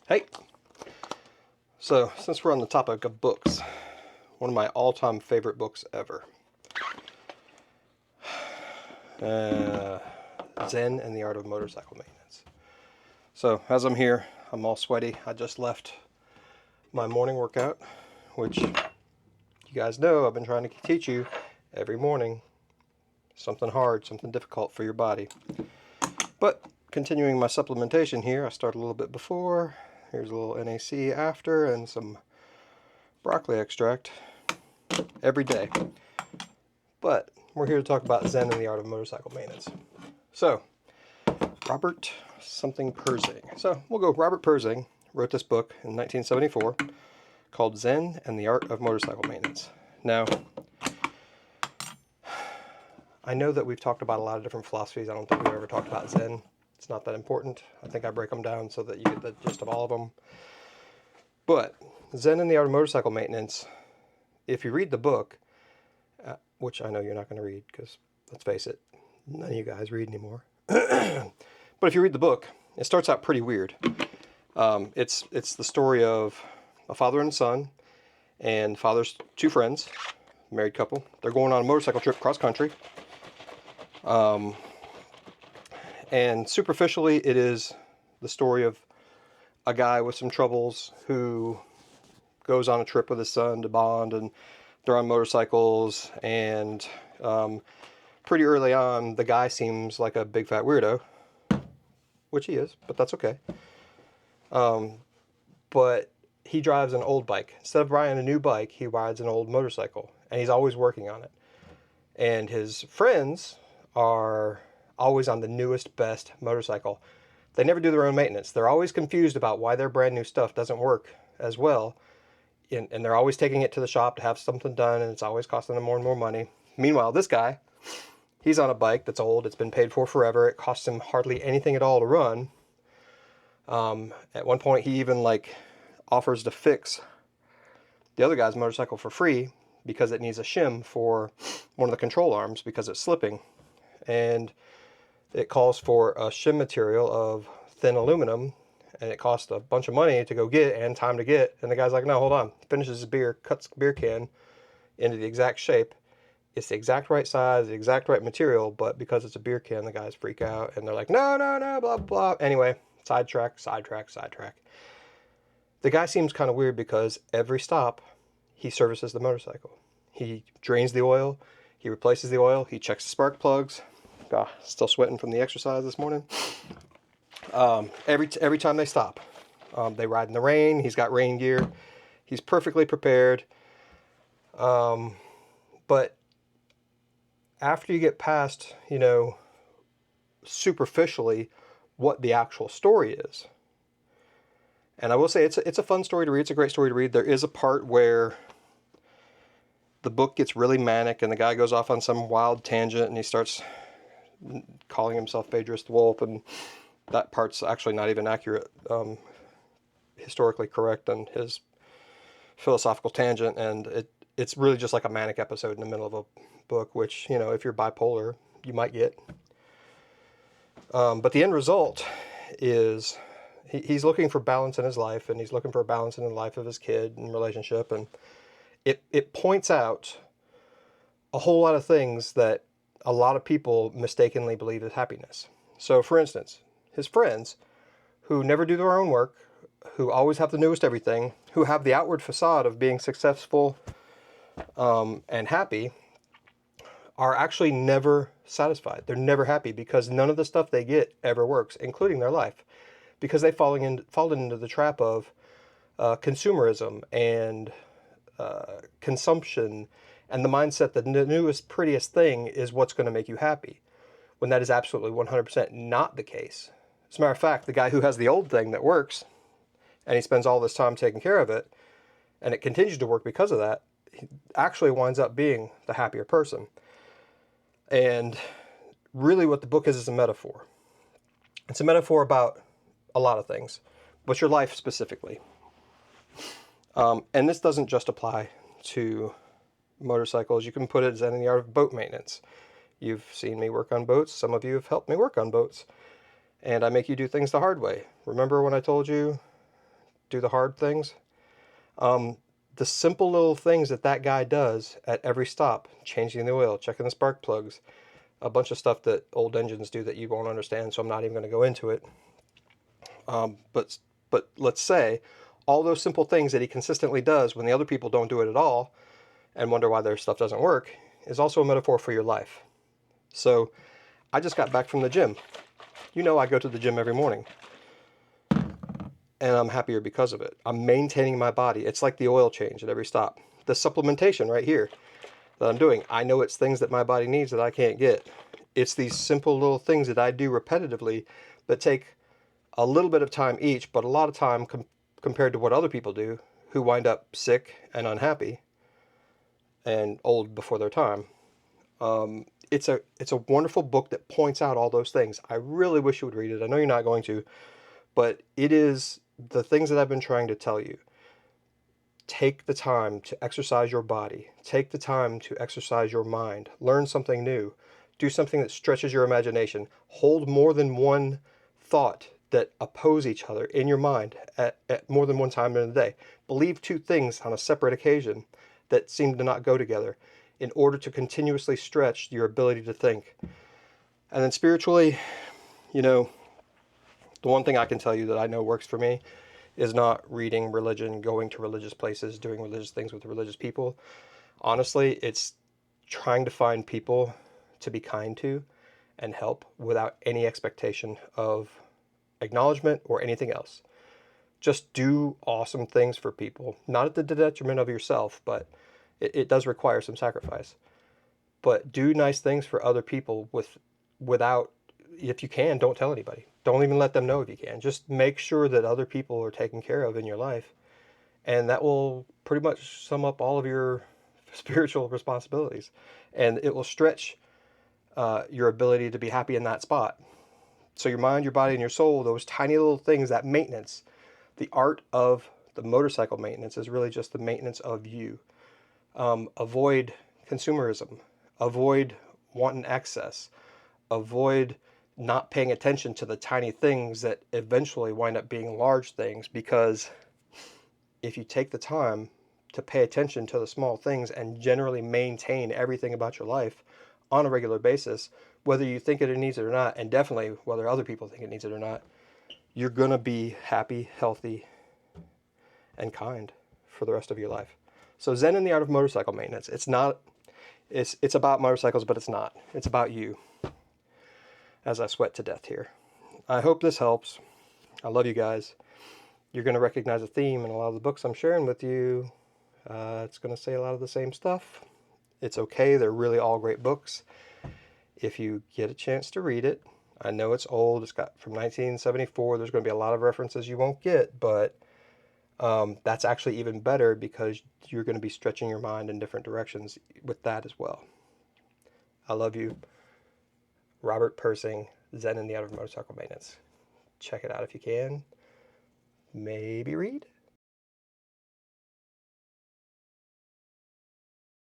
Hey! So, since we're on the topic of books, one of my all-time favorite books ever. Zen and the Art of Motorcycle Maintenance. So, as I'm here, I'm all sweaty. I just left my morning workout, which you guys know I've been trying to teach you every morning. Something hard, something difficult for your body. But, continuing my supplementation here, I start a little bit before. Here's a little NAC after and some broccoli extract every day. But we're here to talk about Zen and the Art of Motorcycle Maintenance. So, Robert something Persing. So, we'll go. Robert Persing wrote this book in 1974 called Zen and the Art of Motorcycle Maintenance. Now, I know that we've talked about a lot of different philosophies. I don't think we've ever talked about Zen. It's not that important. I think I break them down so that you get the gist of all of them. But Zen and the Art of Motorcycle Maintenance, if you read the book, which I know you're not going to read because, let's face it, none of you guys read anymore. But if you read the book, it starts out pretty weird. It's the story of a father and son, and father's two friends, married couple. They're going on a motorcycle trip cross country. And superficially, it is the story of a guy with some troubles who goes on a trip with his son to bond, and they're on motorcycles, and pretty early on, the guy seems like a big fat weirdo, which he is, but that's okay. But he drives an old bike. Instead of riding a new bike, he rides an old motorcycle, and he's always working on it. And his friends are always on the newest, best motorcycle. They never do their own maintenance. They're always confused about why their brand new stuff doesn't work as well. And they're always taking it to the shop to have something done, and it's always costing them more and more money. Meanwhile, this guy, he's on a bike that's old. It's been paid for forever. It costs him hardly anything at all to run. At one point, he even offers to fix the other guy's motorcycle for free because it needs a shim for one of the control arms because it's slipping. And it calls for a shim material of thin aluminum, and it costs a bunch of money to go get and time to get. And the guy's like, no, hold on. Finishes his beer, cuts the beer can into the exact shape. It's the exact right size, the exact right material, but because it's a beer can, the guys freak out, and they're like, no, blah, blah, blah. Anyway, sidetrack. The guy seems kind of weird because every stop, he services the motorcycle. He drains the oil, he replaces the oil, he checks the spark plugs. Still sweating from the exercise this morning. Every time they stop, they ride in the rain. He's got rain gear. He's perfectly prepared. But after you get past, superficially what the actual story is, and I will say it's a fun story to read. It's a great story to read. There is a part where the book gets really manic, and the guy goes off on some wild tangent, and he starts calling himself Phaedrus the Wolf, and that part's actually not even accurate, historically correct on his philosophical tangent, and it's really just like a manic episode in the middle of a book, which, if you're bipolar, you might get. But the end result is he's looking for balance in his life, and he's looking for a balance in the life of his kid and relationship, and it points out a whole lot of things that a lot of people mistakenly believe is happiness. So, for instance, his friends, who never do their own work, who always have the newest everything, who have the outward facade of being successful and happy, are actually never satisfied. They're never happy because none of the stuff they get ever works, including their life, because they fall into the trap of consumerism and consumption, and the mindset that the newest, prettiest thing is what's going to make you happy, when that is absolutely 100% not the case. As a matter of fact, the guy who has the old thing that works, and he spends all this time taking care of it, and it continues to work because of that, he actually winds up being the happier person. And really what the book is a metaphor. It's a metaphor about a lot of things, but your life specifically. And this doesn't just apply to motorcycles. You can put it in the art of boat maintenance. You've seen me work on boats. Some of you have helped me work on boats. And I make you do things the hard way. Remember when I told you do the hard things. The simple little things that that guy does at every stop, changing the oil, checking the spark plugs, a bunch of stuff that old engines do that you won't understand, so I'm not even going to go into it. But let's say all those simple things that he consistently does when the other people don't do it at all and wonder why their stuff doesn't work is also a metaphor for your life. So I just got back from the gym. You know I go to the gym every morning. And I'm happier because of it. I'm maintaining my body. It's like the oil change at every stop. The supplementation right here that I'm doing, I know it's things that my body needs that I can't get. It's these simple little things that I do repetitively that take a little bit of time each, but a lot of time compared to what other people do who wind up sick and unhappy and old before their time. It's a wonderful book that points out all those things. I really wish you would read it. I know you're not going to, but it is the things that I've been trying to tell you. Take the time to exercise your body. Take the time to exercise your mind. Learn something new. Do something that stretches your imagination. Hold more than one thought that oppose each other in your mind at more than one time in the day. Believe two things on a separate occasion that seem to not go together in order to continuously stretch your ability to think. And then spiritually, you know, the one thing I can tell you that I know works for me is not reading religion, going to religious places, doing religious things with religious people. Honestly, it's trying to find people to be kind to and help without any expectation of acknowledgement or anything else. Just do awesome things for people, not at the detriment of yourself, but it does require some sacrifice. But do nice things for other people without, if you can, don't tell anybody. Don't even let them know if you can. Just make sure that other people are taken care of in your life. And that will pretty much sum up all of your spiritual responsibilities. And it will stretch your ability to be happy in that spot. So your mind, your body, and your soul, those tiny little things, that maintenance, the art of the motorcycle maintenance is really just the maintenance of you. Avoid consumerism. Avoid wanting excess. Avoid not paying attention to the tiny things that eventually wind up being large things, because if you take the time to pay attention to the small things and generally maintain everything about your life on a regular basis, whether you think it needs it or not, and definitely whether other people think it needs it or not, you're going to be happy, healthy, and kind for the rest of your life. So Zen in the Art of Motorcycle Maintenance. It's about motorcycles, but it's not. It's about you, as I sweat to death here. I hope this helps. I love you guys. You're going to recognize a theme in a lot of the books I'm sharing with you. It's going to say a lot of the same stuff. It's okay. They're really all great books. If you get a chance to read it, I know it's old. It's got from 1974. There's going to be a lot of references you won't get, but that's actually even better because you're going to be stretching your mind in different directions with that as well. I love you. Robert Persing, Zen in the Art of Motorcycle Maintenance. Check it out if you can. Maybe read.